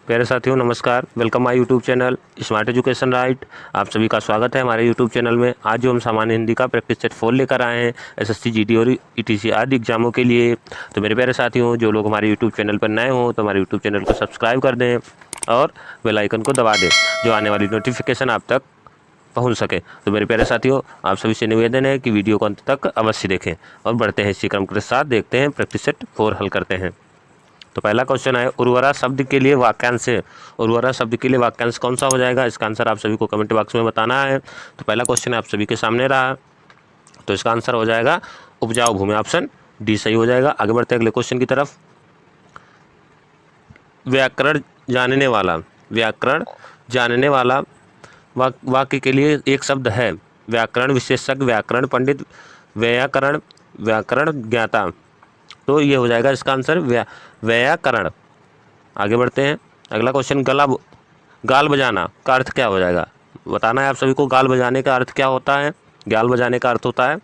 प्यारे साथियों नमस्कार, welcome my YouTube channel smart education right. आप सभी का स्वागत है हमारे यूट्यूब चैनल में। आज जो हम सामान्य हिंदी का प्रैक्टिस सेट 4 लेकर आए हैं एसएससी, जीडी और ईटीसी आदि एग्जामों के लिए। तो मेरे प्यारे साथियों, जो लोग हमारे यूट्यूब चैनल पर नए हों तो हमारे यूट्यूब चैनल को सब्सक्राइब कर दें और बेल आइकन को दबा दें, जो आने वाली नोटिफिकेशन आप तक पहुँच सके। तो मेरे प्यारे साथियों, आप सभी से निवेदन है कि वीडियो को अंत तक अवश्य देखें और बढ़ते हैं इसी क्रम के साथ। देखते हैं प्रैक्टिस सेट 4 हल करते हैं। तो पहला क्वेश्चन है, उर्वरा शब्द के लिए वाक्यांश है। उर्वरा शब्द के लिए वाक्यांश कौन सा हो जाएगा? इसका आंसर आप सभी को कमेंट बॉक्स में बताना है। तो पहला क्वेश्चन आप सभी के सामने रहा, तो इसका आंसर हो जाएगा उपजाऊ भूमि। ऑप्शन डी सही हो जाएगा। आगे बढ़ते हैं अगले क्वेश्चन की तरफ। व्याकरण जानने वाला, व्याकरण जानने वाला वाक्य के लिए एक शब्द है। व्याकरण विशेषज्ञ, व्याकरण पंडित, व्याकरण, व्याकरण ज्ञाता। तो ये हो जाएगा इसका आंसर व्याकरण। आगे बढ़ते हैं अगला क्वेश्चन, गाल बजाना का अर्थ क्या हो जाएगा? बताना है आप सभी को, गाल बजाने का अर्थ क्या होता है? गाल बजाने का अर्थ होता है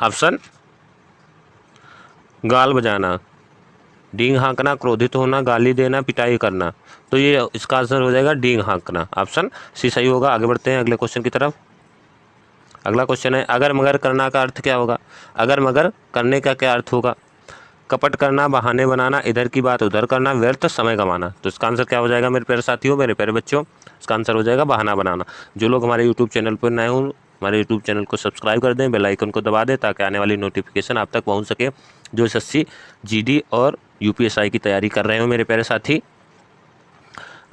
ऑप्शन गाल बजाना, डींग हाँकना, क्रोधित होना, गाली देना, पिटाई करना। तो ये इसका आंसर हो जाएगा डींग हाँकना। ऑप्शन सी सही होगा। आगे बढ़ते हैं अगले क्वेश्चन की तरफ। अगला क्वेश्चन है, अगर मगर करना का अर्थ क्या होगा? अगर मगर करने का क्या अर्थ होगा? कपट करना, बहाने बनाना, इधर की बात उधर करना, व्यर्थ समय गंवाना। तो इसका आंसर क्या हो जाएगा मेरे प्यारे साथियों, मेरे प्यारे बच्चों? इसका आंसर हो जाएगा बहाना बनाना। जो लोग हमारे यूट्यूब चैनल पर नए हों, हमारे यूट्यूब चैनल को सब्सक्राइब कर दें, बेल आइकन को दबा दें, ताकि आने वाली नोटिफिकेशन आप तक पहुँच सके। जो एसएससी, जीडी और यूपीएसआई की तैयारी कर रहे हो मेरे प्यारे साथी।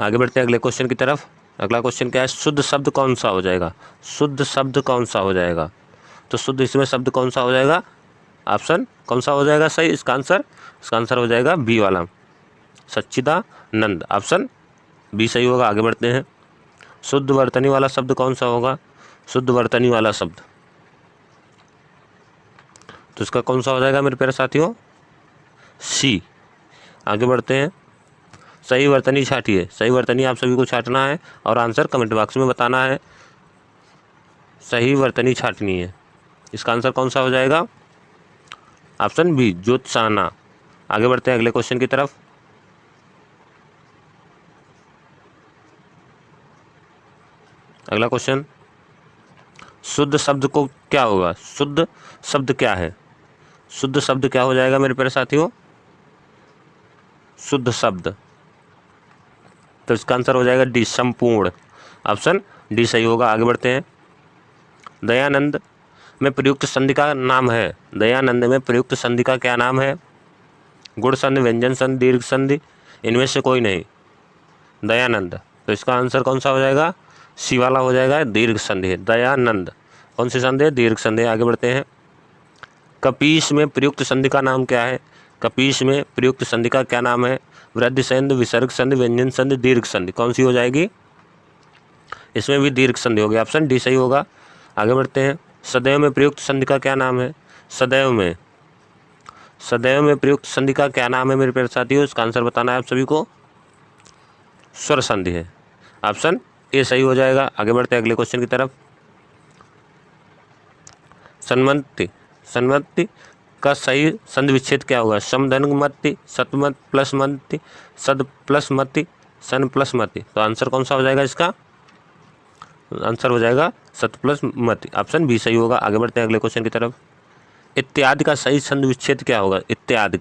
आगे बढ़ते हैं अगले क्वेश्चन की तरफ। अगला क्वेश्चन क्या है, शुद्ध शब्द कौन सा हो जाएगा? शुद्ध शब्द कौन सा हो जाएगा? तो शुद्ध इसमें शब्द कौन सा हो जाएगा? ऑप्शन कौन सा हो जाएगा सही? इसका आंसर हो जाएगा बी वाला, सच्चिदानंद। ऑप्शन बी सही होगा। आगे बढ़ते हैं, शुद्ध वर्तनी वाला शब्द कौन सा होगा? शुद्ध वर्तनी वाला शब्द, तो इसका कौन सा हो जाएगा मेरे प्यारे साथियों? सी। आगे बढ़ते हैं, सही वर्तनी छाटिए। सही वर्तनी आप सभी को छाटना है और आंसर कमेंट बॉक्स में बताना है। सही वर्तनी छाटनी है। इसका आंसर कौन सा हो जाएगा? Option B, Jyotsana. आगे बढ़ते हैं अगले क्वेश्चन की तरफ। अगला क्वेश्चन, शुद्ध शब्द को क्या होगा? शुद्ध शब्द क्या है? शुद्ध शब्द क्या हो जाएगा मेरे प्यारे साथियों? शुद्ध शब्द, तो इसका आंसर हो जाएगा डी, संपूर्ण। ऑप्शन डी सही होगा। आगे बढ़ते हैं, दयानंद में प्रयुक्त संधि का नाम है। दयानंद में प्रयुक्त संधि का क्या नाम है? गुण संधि, व्यंजन संधि, दीर्घ संधि, इनमें से कोई नहीं। दयानंद, तो इसका आंसर कौन सा हो जाएगा? सी वाला हो जाएगा, दीर्घ संधि है। दयानंद कौन सी संधि है? दीर्घ संधि। आगे बढ़ते हैं, कपीस में प्रयुक्त संधि का नाम क्या है? कपीस में प्रयुक्त संधि का क्या नाम है? वृद्धि संधि, विसर्ग संधि, व्यंजन संधि, दीर्घ संधि। कौन सी हो जाएगी? इसमें भी दीर्घ संधि होगी। ऑप्शन डी सही होगा। आगे बढ़ते हैं, सदैव में प्रयुक्त संधि का क्या नाम है? सदैव में प्रयुक्त संधि का क्या नाम है मेरे प्यारे साथियों? इसका आंसर बताना है आप सभी को। स्वर संधि है। ऑप्शन ए सही हो जाएगा। आगे बढ़ते हैं अगले क्वेश्चन की तरफ। सन्मति का सही संधि विच्छेद क्या होगा? समधनमति, सतमत प्लस मति, सद प्लस मति, सन प्लस मति। तो आंसर कौन सा हो जाएगा इसका? आंसर हो जाएगा सत प्लस मति। ऑप्शन बी सही होगा। आगे बढ़ते हैं अगले क्वेश्चन की तरफ। इत्यादि का सही संधि विच्छेद क्या होगा? इत्यादि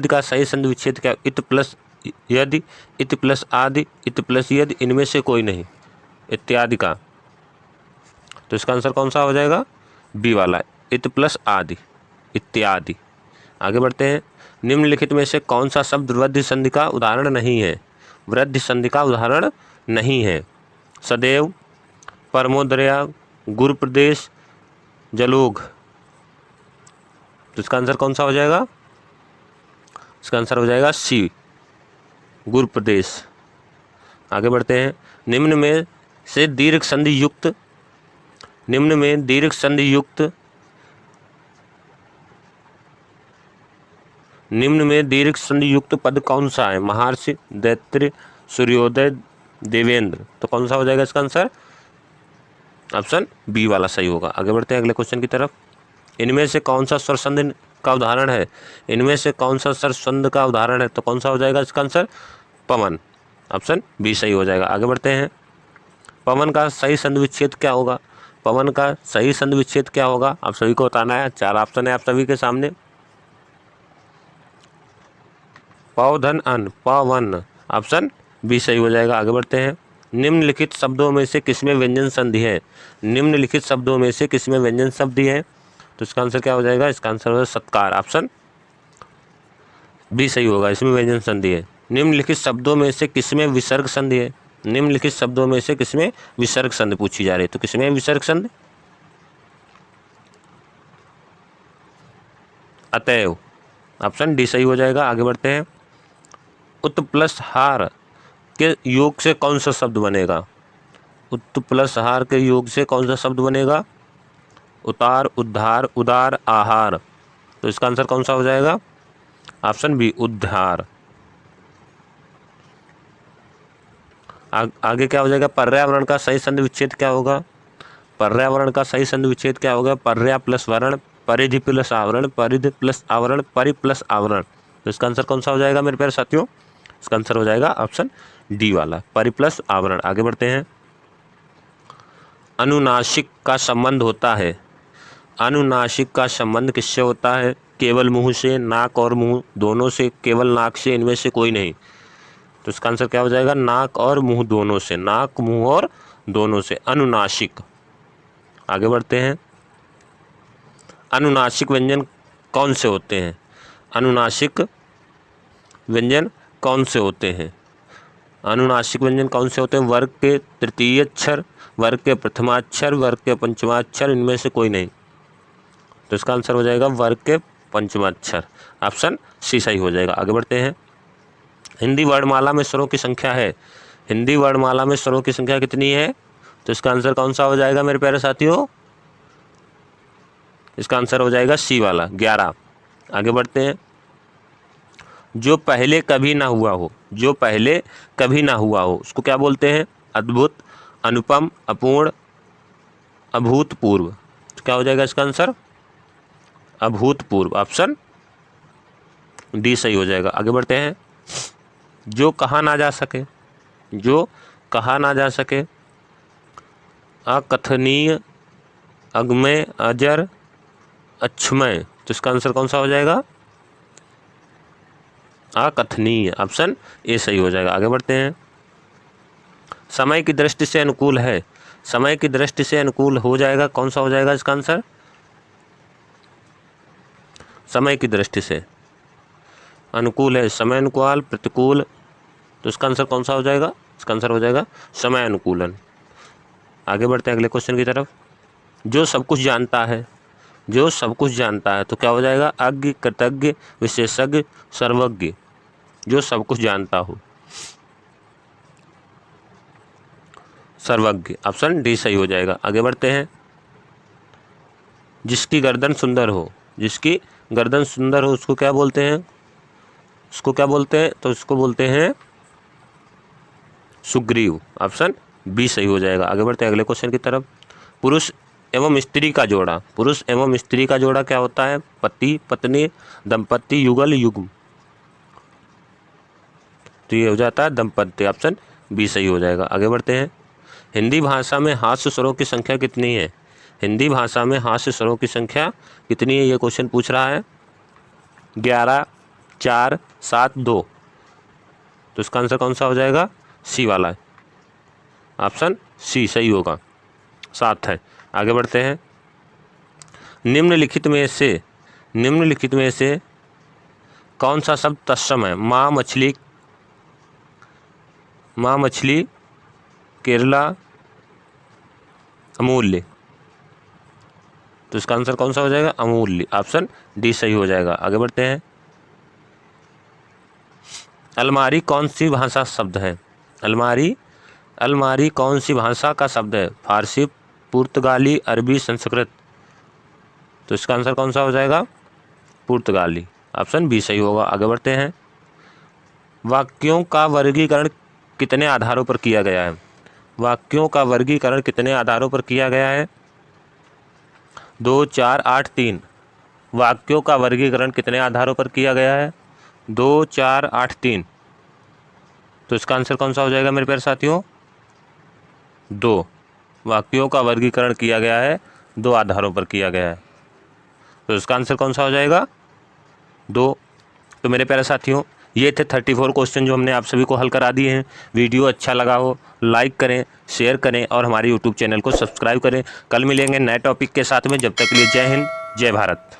का सही संधि विच्छेद क्या? इत प्लस यदि, इत प्लस आदि, इत प्लस यदि, इनमें से कोई नहीं। इत्यादि का, तो इसका आंसर कौन सा हो जाएगा? बी वाला, इत प्लस आदि, इत्यादि। आगे बढ़ते हैं, निम्नलिखित में से कौन सा शब्द वृद्धि संधि का उदाहरण नहीं है? वृद्धि संधि का उदाहरण नहीं है। सदैव, परमोदया, गुरु प्रदेश, जलोघ। तो इसका आंसर कौन सा हो जाएगा? इसका आंसर हो जाएगा सी, गुरु प्रदेश। आगे बढ़ते हैं, निम्न में दीर्घ संधि युक्त पद कौन सा है? महर्षि, दैत्य, सूर्योदय, देवेंद्र। तो कौन सा हो जाएगा इसका आंसर? ऑप्शन बी वाला सही होगा। आगे बढ़ते हैं अगले क्वेश्चन की तरफ। इनमें से कौन सा स्वर संधि का उदाहरण है? इनमें से कौन सा स्वर संधि का उदाहरण है? तो कौन सा हो जाएगा इसका आंसर? पवन। ऑप्शन बी सही हो जाएगा। आगे बढ़ते हैं। पवन का सही संधि विच्छेद क्या होगा? पवन का सही संधि विच्छेद क्या होगा? आप सभी को बताना है। 4 ऑप्शन है आप सभी के सामने। पवधन अन, पवन। ऑप्शन बी सही हो जाएगा। आगे बढ़ते हैं। निम्नलिखित शब्दों में से किसमें व्यंजन संधि है? निम्नलिखित शब्दों में से किसमें व्यंजन संधि है? तो इसका आंसर क्या हो जाएगा? इसका आंसर हो जाएगा सत्कार। ऑप्शन बी सही होगा, इसमें व्यंजन संधि है। निम्नलिखित शब्दों में से किसमें विसर्ग संधि है? निम्नलिखित शब्दों में से किसमें विसर्ग संधि पूछी जा रही है, तो किसमें विसर्ग संधि? अतएव। ऑप्शन डी सही हो जाएगा। आगे बढ़ते हैं। उत प्लस हार के योग से कौन सा शब्द बनेगा? उत प्लस हार के योग से कौन सा शब्द बनेगा? उतार, उद्धार, उदार, आहार। तो इसका आंसर कौन सा हो जाएगा? ऑप्शन बी उद्धार। आगे क्या हो जाएगा? पर्यावरण का सही संधि विच्छेद क्या होगा? पर्यावरण का सही संधि विच्छेद क्या होगा? पर्या प्लस वर्ण, परिधि प्लस आवरण, परिधि प्लस आवरण, परि प्लस आवरण। तो इसका आंसर कौन सा हो जाएगा मेरे प्यारे साथियों? इसका आंसर हो जाएगा ऑप्शन डी वाला, परि प्लस आवरण। आगे बढ़ते हैं। अनुनासिक का संबंध होता है। अनुनासिक का संबंध किससे होता है? केवल मुंह से, नाक और मुंह दोनों से, केवल नाक से, इनमें से कोई नहीं। तो इसका आंसर क्या हो जाएगा? नाक और मुंह दोनों से, नाक मुंह और दोनों से, अनुनासिक। आगे बढ़ते हैं। अनुनासिक व्यंजन कौन से होते हैं? अनुनासिक व्यंजन कौन से होते हैं? अनुनासिक व्यंजन कौन से होते हैं? वर्ग के तृतीय अक्षर, वर्ग के प्रथमाक्षर, वर्ग के पंचमाक्षर, इनमें से कोई नहीं। तो इसका आंसर हो जाएगा वर्ग के पंचमाक्षर। ऑप्शन सी सही हो जाएगा। आगे बढ़ते हैं। हिंदी वर्णमाला में स्वरों की संख्या है। हिंदी वर्णमाला में स्वरों की संख्या कितनी है? तो इसका आंसर कौन सा हो जाएगा मेरे प्यारे साथियों? इसका आंसर हो जाएगा सी वाला, 11। आगे बढ़ते हैं। जो पहले कभी ना हुआ हो, जो पहले कभी ना हुआ हो, उसको क्या बोलते हैं? अद्भुत, अनुपम, अपूर्ण, अभूतपूर्व। तो क्या हो जाएगा इसका आंसर? अभूतपूर्व। ऑप्शन डी सही हो जाएगा। आगे बढ़ते हैं। जो कहा ना जा सके, जो कहा ना जा सके, अकथनीय, अगम्य, अजर, अक्षमय। तो इसका आंसर कौन सा हो जाएगा? अकथनीय। ऑप्शन ए सही हो जाएगा। आगे बढ़ते हैं। समय की दृष्टि से अनुकूल है। समय की दृष्टि से अनुकूल हो जाएगा, कौन सा हो जाएगा इसका आंसर? समय की दृष्टि से अनुकूल है, समय अनुकूल, प्रतिकूल। तो इसका आंसर कौन सा हो जाएगा? इसका आंसर हो जाएगा समय अनुकूलन। आगे बढ़ते हैं अगले क्वेश्चन की तरफ। जो सब कुछ जानता है, जो सब कुछ जानता है, तो क्या हो जाएगा? अज्ञ, कृतज्ञ, विशेषज्ञ, सर्वज्ञ। जो सब कुछ जानता हो, सर्वज्ञ। ऑप्शन डी सही हो जाएगा। आगे बढ़ते हैं। जिसकी गर्दन सुंदर हो, जिसकी गर्दन सुंदर हो, उसको क्या बोलते हैं? उसको क्या बोलते हैं? तो इसको बोलते हैं सुग्रीव। ऑप्शन बी सही हो जाएगा। आगे बढ़ते हैं अगले क्वेश्चन की तरफ। पुरुष एवं स्त्री का जोड़ा, पुरुष एवं स्त्री का जोड़ा क्या होता है? पति, पत्नी, दंपत्ति, युगल, युग्म। तो ये हो जाता है दंपत्ति। ऑप्शन बी सही हो जाएगा। आगे बढ़ते हैं। हिंदी भाषा में हास्य स्वरों की संख्या कितनी है? हिंदी भाषा में हास्य स्वरों की संख्या कितनी है? ये क्वेश्चन पूछ रहा है। 11, 4, 7, 2। तो इसका आंसर कौन सा हो जाएगा? सी वाला है। ऑप्शन सी सही होगा, 7 है। आगे बढ़ते हैं। निम्नलिखित में से कौन सा शब्द तत्सम है? माँ, मछली, माँ मछली, केरला, अमूल्य। तो इसका आंसर कौन सा हो जाएगा? अमूल्य। ऑप्शन डी सही हो जाएगा। आगे बढ़ते हैं। अलमारी कौन सी भाषा शब्द है? अलमारी, अलमारी कौन सी भाषा का शब्द है? फारसी, पुर्तगाली, अरबी, संस्कृत। तो इसका आंसर कौन सा हो जाएगा? पुर्तगाली। ऑप्शन बी सही होगा। आगे बढ़ते हैं। वाक्यों का वर्गीकरण कितने आधारों पर किया गया है? वाक्यों का वर्गीकरण कितने आधारों पर किया गया है? 2, 4, 8, 3। वाक्यों का वर्गीकरण कितने आधारों पर किया गया है? 2, 4, 8, 3। तो इसका आंसर कौन सा हो जाएगा मेरे प्यारे साथियों? 2। वाक्यों का वर्गीकरण किया गया है 2 आधारों पर किया गया है, तो इसका आंसर कौन सा हो जाएगा? 2। तो मेरे प्यारे साथियों, ये थे 34 क्वेश्चन जो हमने आप सभी को हल करा दिए हैं। वीडियो अच्छा लगा हो लाइक करें, शेयर करें और हमारे यूट्यूब चैनल को सब्सक्राइब करें। कल मिलेंगे नए टॉपिक के साथ में। जब तक के लिए जय हिंद, जय भारत।